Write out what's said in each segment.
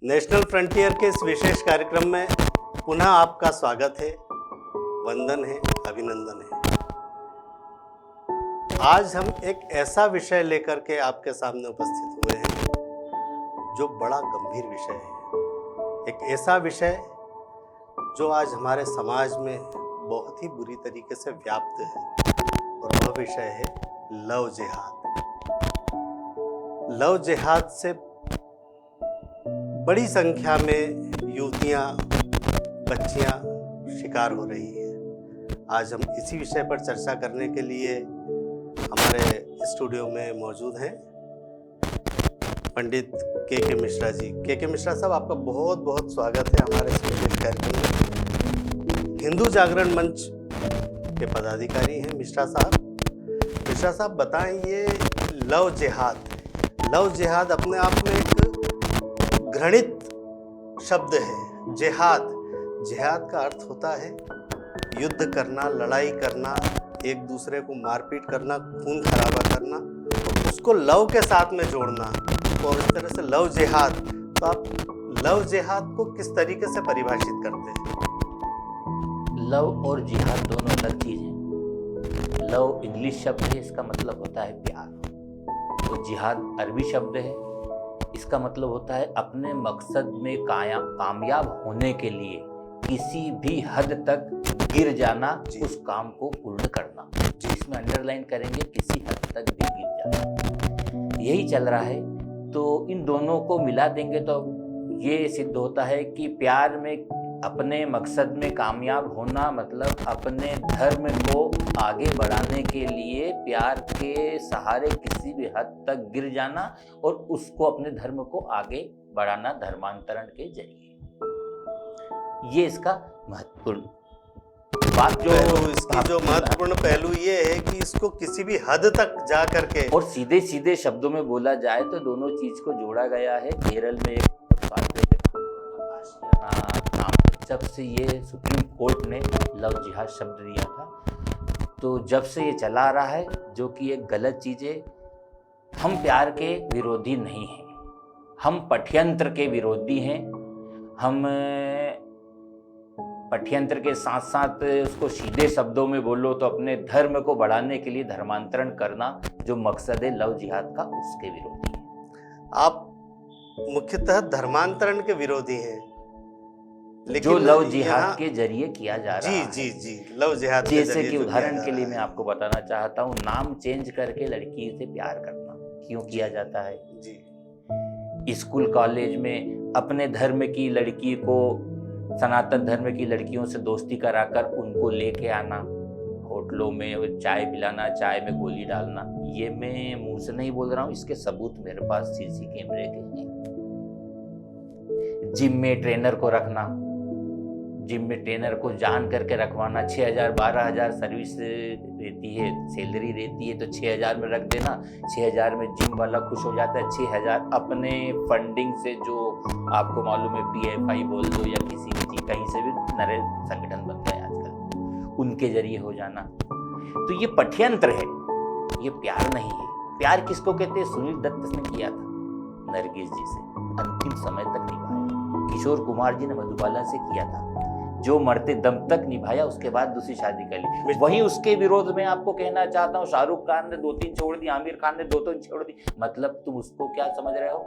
National frontier के इस विशेष कार्यक्रम में पुनः आपका स्वागत है, वंदन है, अभिनंदन है। आज हम एक ऐसा विषय लेकर के आपके सामने उपस्थित हुए हैं जो बड़ा गंभीर विषय है। एक ऐसा विषय जो आज हमारे समाज में बहुत ही बुरी तरीके से व्याप्त है और वह विषय है लव जिहाद। लव जिहाद से बड़ी संख्या में युवतियां, बच्चियां शिकार हो रही हैं। आज हम इसी विषय पर चर्चा करने के लिए हमारे स्टूडियो में मौजूद हैं पंडित के मिश्रा जी। के मिश्रा साहब, आपका बहुत बहुत स्वागत है हमारे इस विशेष कार्यक्रम में। हिंदू जागरण मंच के पदाधिकारी हैं मिश्रा साहब। मिश्रा साहब बताएं, ये लव जिहाद अपने आप में एक घृणित शब्द है। जिहाद का अर्थ होता है युद्ध करना, लड़ाई करना, एक दूसरे को मारपीट करना, खून खराबा करना, तो उसको लव के साथ में जोड़ना और इस तरह से लव जिहाद। तो आप लव जिहाद को किस तरीके से परिभाषित करते हैं? लव और जिहाद दोनों अलग चीज हैं। लव इंग्लिश शब्द है, इसका मतलब होता है प्यार। तो जिहाद अरबी शब्द है, इसका मतलब होता है अपने मकसद में कामयाब होने के लिए किसी भी हद तक गिर जाना, उस काम को पूर्ण करना। इसमें अंडरलाइन करेंगे, किसी हद तक भी गिर जाना, यही चल रहा है। तो इन दोनों को मिला देंगे तो ये सिद्ध होता है कि प्यार में अपने मकसद में कामयाब होना मतलब अपने धर्म को आगे बढ़ाने के लिए प्यार के सहारे किसी भी हद तक गिर जाना और उसको अपने धर्म को आगे बढ़ाना धर्मांतरण के जरिए। ये इसका महत्वपूर्ण बात जो महत्वपूर्ण पहलू ये है कि इसको किसी भी हद तक जा करके और सीधे सीधे शब्दों में बोला जाए तो दोनों चीज को जोड़ा गया है। केरल में एक जब से ये सुप्रीम कोर्ट ने लव जिहाद शब्द दिया था, तो जब से ये चला आ रहा है, जो कि एक गलत चीज़ है। हम प्यार के विरोधी नहीं हैं, हम पठयंत्र के विरोधी हैं। हम पठयंत्र के साथ साथ उसको सीधे शब्दों में बोलो तो अपने धर्म को बढ़ाने के लिए धर्मांतरण करना जो मकसद है लव जिहाद का, उसके विरोधी हैं। आप मुख्यतः धर्मांतरण के विरोधी हैं, जो लव जिहाद के जरिए किया जा रहा है। जी, लव जिहाद जैसे कि उदाहरण के लिए मैं आपको बताना चाहता हूँ, नाम चेंज करके लड़की से प्यार करना क्यों किया जाता है जी? स्कूल कॉलेज में अपने धर्म की लड़की को सनातन धर्म की लड़कियों से दोस्ती कराकर उनको लेके आना, होटलों में चाय पिलाना, चाय में गोली डालना। ये मैं मुंह से नहीं बोल रहा हूँ, इसके सबूत मेरे पास सीसी कैमरे के हैं। जिम में ट्रेनर को रखना, जिम में ट्रेनर को जान करके रखवाना, 6,000 12,000 सर्विस रहती है, सैलरी रहती है, तो 6,000 में रख देना। 6,000 में जिम वाला खुश हो जाता है। 6,000 अपने फंडिंग से, जो आपको मालूम है PFI बोल दो या किसी भी चीज, कहीं से भी नरे संगठन बनते हैं आजकल, उनके जरिए हो जाना। तो ये पठयंत्र है, ये प्यार नहीं है। प्यार किसको कहते हैं? सुनील दत्त ने किया था नरगिस जी से, अंतिम समय तक निभाया। किशोर कुमार जी ने मधुबाला से किया था, जो मरते दम तक निभाया, उसके बाद दूसरी शादी कर ली। वहीं उसके विरोध में आपको कहना चाहता हूँ, शाहरुख खान ने 2-3 छोड़ दी, आमिर खान ने 2-3 छोड़ दी। मतलब तुम उसको क्या समझ रहे हो?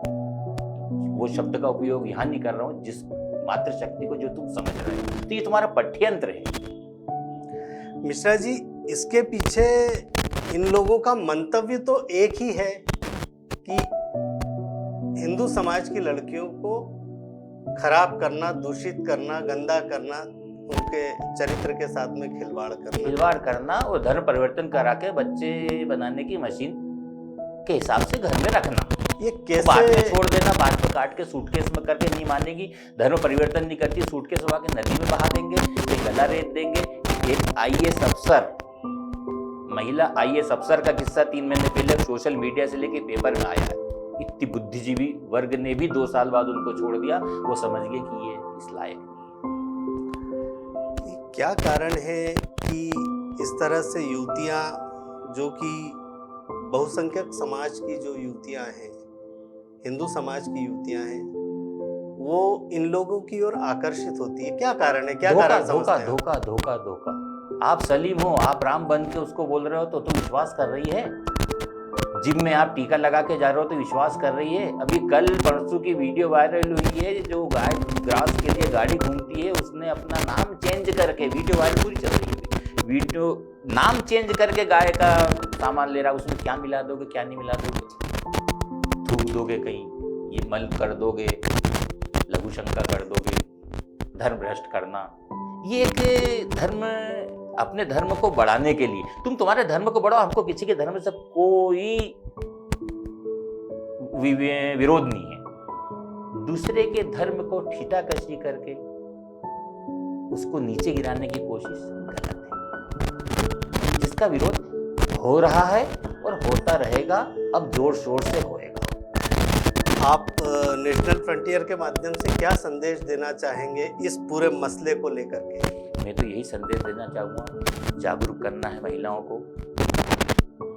वो शब्द का उपयोग यहाँ नहीं कर रहा हूँ, जिस मातृशक्ति को जो तुम समझ रहे हो, तो ये तुम्हारा पठयंत्र है। मिश्रा जी, इसके पीछे इन लोगों का मंतव्य तो एक ही है कि हिंदू समाज की लड़कियों को खराब करना, दूषित करना, गंदा करना, उनके चरित्र के साथ में खिलवाड़ करना और धर्म परिवर्तन करा के बच्चे बनाने की मशीन के हिसाब से घर में रखना। ये कैसे बाद में छोड़ देना, बाद में काट के सूटकेस में करके, नहीं मानेगी, धर्म परिवर्तन नहीं करती, सूटकेस उठा के नदी में बहा देंगे, एक गला रेत देंगे। एक IAS अफसर, महिला IAS अफसर का किस्सा 3 महीने पहले सोशल मीडिया से लेके पेपर में आया है। इतनी बुद्धिजीवी वर्ग ने भी 2 साल बाद उनको छोड़ दिया, वो समझ गए कि ये इस लायक नहीं है। क्या कारण है कि इस तरह से युवतियां, जो कि बहुसंख्यक समाज की जो युवतियां हैं, हिंदू समाज की युवतियां हैं, वो इन लोगों की ओर आकर्षित होती है? क्या कारण है, क्या धोखा कारण धोखा समझते हैं? धोखा धोखा धोखा। आप सलीम हो, आप राम बन के उसको बोल रहे हो तो तुम विश्वास कर रही है। जिम में आप टीका लगा के जा रहे हो तो विश्वास कर रही है। अभी कल परसों की वीडियो वायरल हुई है, जो गाय ग्रास के लिए गाड़ी घूमती है, उसने अपना नाम चेंज करके, वीडियो वायरल पूरी चल रही है, वीडियो नाम चेंज करके गाय का सामान ले रहा है। उसमें क्या मिला दोगे, क्या नहीं मिला दोगे, थूक दोगे कहीं, ये मल कर दोगे, लघु शंका कर दोगे, धर्म भ्रष्ट करना। ये एक धर्म, अपने धर्म को बढ़ाने के लिए, तुम तुम्हारे धर्म को बढ़ाओ, हमको किसी के धर्म से कोई विरोध नहीं है। दूसरे के धर्म को ठीठाकशी करके उसको नीचे गिराने की कोशिश गलत है। जिसका विरोध हो रहा है और होता रहेगा, अब जोर शोर से होएगा। आप नेशनल फ्रंटियर के माध्यम से क्या संदेश देना चाहेंगे इस पूरे मसले को लेकर के? मैं तो यही संदेश देना चाहूँगा, जागरूक करना है महिलाओं को,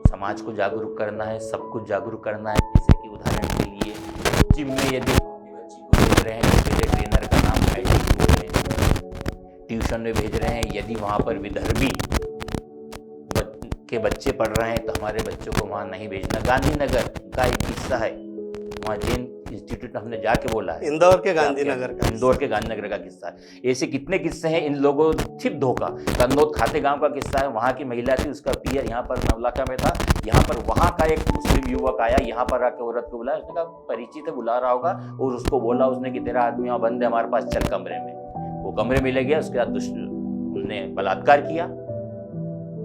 समाज को जागरूक करना है, सब कुछ जागरूक करना है। जैसे कि उदाहरण के लिए जिम में यदि बच्ची को भेज रहे हैं तो पहले ट्रेनर का नाम आईडी बोल रहे हैं, ट्यूशन में भेज रहे हैं, यदि वहाँ पर विदर्भी के बच्चे पढ़ रहे हैं तो हमारे बच्चों को वहाँ नहीं भेजना। गांधीनगर का एक किस्सा है, वहाँ जैन इंस्टीट्यूट हमने जाके बोला है, इंदौर के गांधीनगर का किस्सा है। ऐसे कितने किस्से हैं इन लोगों, सिर्फ धोखा। कन्नौज खाते गांव का किस्सा है, वहाँ की महिला थी, उसका पियर यहाँ पर नवलाखा में था, यहाँ पर वहाँ का एक मुस्लिम युवक आया, यहाँ पर आके औरत को बुलाया, उसने कहा परिचित है, बुला रहा होगा, और उसको बोला उसने कि तेरा आदमी वहाँ बंद है, हमारे पास चल कमरे में। वो कमरे में ले गया, उसके बाद उनने बलात्कार किया।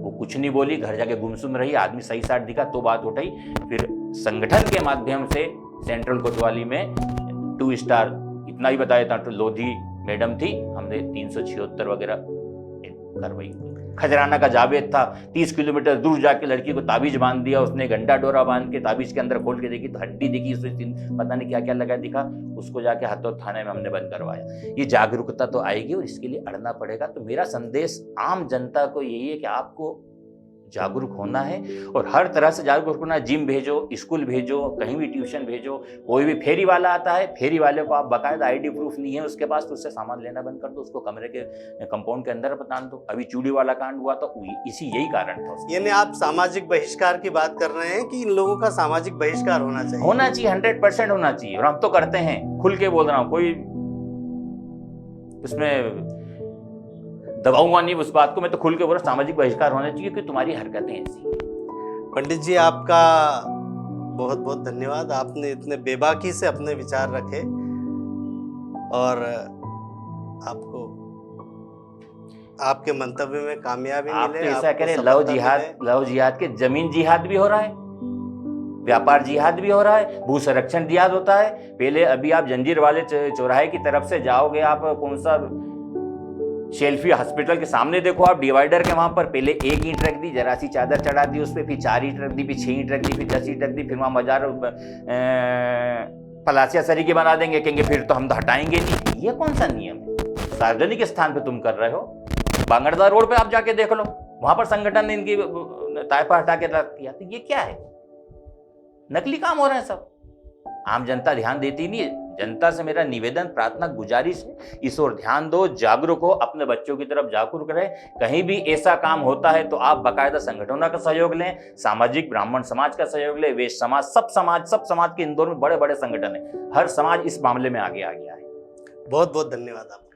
वो कुछ नहीं बोली, घर जाके गुमसुम रही, आदमी सही साठ दिखा तो बात उठाई। फिर संगठन के माध्यम से सेंट्रल कोतवाली में 2 स्टार इतना ही बताया था, तो लोधी मैडम थी, हमने 376 वगैरह कार्रवाई। खजराना का जावेद था, 30 किलोमीटर दूर जाके लड़की को ताबीज बांध दिया उसने, घंटा डोरा बांध के ताबीज के अंदर खोल के देखी तो हड्डी दिखी, उसमें पता नहीं क्या क्या लगा दिखा, उसको जाके हाथों थाने में हमने बंद करवाया। ये जागरूकता तो आएगी और इसके लिए अड़ना पड़ेगा। तो मेरा संदेश आम जनता को यही है कि आपको जागरूक होना है और हर तरह से जागरूक होना। जिम भेजो, स्कूल भेजो, कहीं भी ट्यूशन भेजो। कोई भी फेरी वाला आता है, फेरी वाले को आप बाकायदा आईडी प्रूफ नहीं है उसके पास तो उससे सामान लेना बंद कर दो, उसको कमरे के कंपाउंड के अंदर बता दो। अभी चूड़ी वाला कांड हुआ तो यही कारण था। यानी आप सामाजिक बहिष्कार की बात कर रहे हैं कि इन लोगों का सामाजिक बहिष्कार होना चाहिए? होना चाहिए, 100% होना चाहिए, और हम तो करते हैं, खुल के बोल रहा हूँ, कोई उसमें दबाऊंगा नहीं उस बात को। मैं तो खुल के बोल रहा, सामाजिक बहिष्कार होना चाहिए कि तुम्हारी हरकतें ऐसी हैं। पंडित जी, आपका बहुत बहुत धन्यवाद। आपने इतने बेबाकी से अपने विचार रखे और आपको आपके मंतव्य में कामयाबी आप मिले। तो ऐसा करें, लव जिहाद के जमीन जिहाद भी हो रहा है, व्यापार जिहाद भी हो रहा है, भू संरक्षण जिहाद होता है। पहले अभी आप जंजीर वाले चौराहे की तरफ से जाओगे, आप कौन सा शेल्फी हॉस्पिटल के सामने देखो, आप डिवाइडर के वहां पर पहले 1 ईंट रख दी, जरा सी चादर चढ़ा दी उस पर, फिर 4 ईंट रख दी, फिर 6 ईंट रख दी, फिर 10 ईंट रख दी, फिर वहां बाजार पलासिया सरी के बना देंगे, कहेंगे फिर तो हम तो हटाएंगे नहीं। ये कौन सा नियम है? सार्वजनिक स्थान पे तुम कर रहे हो। बांगड़दा रोड पे आप जाके देख लो, वहां पर संगठन ने इनकी तायपा हटा के रख दिया। तो ये क्या है? नकली काम हो रहे हैं सब। आम जनता ध्यान देती नहीं है। जनता से मेरा निवेदन, प्रार्थना, गुजारिश है, इस ओर ध्यान दो, जागरूक हो, अपने बच्चों की तरफ जागरूक रहे। कहीं भी ऐसा काम होता है तो आप बाकायदा संगठनों का सहयोग लें, सामाजिक ब्राह्मण समाज का सहयोग लें, वैश्य समाज, सब समाज के इंदौर में बड़े बड़े संगठन है, हर समाज इस मामले में आगे आ गया है। बहुत बहुत धन्यवाद आपका।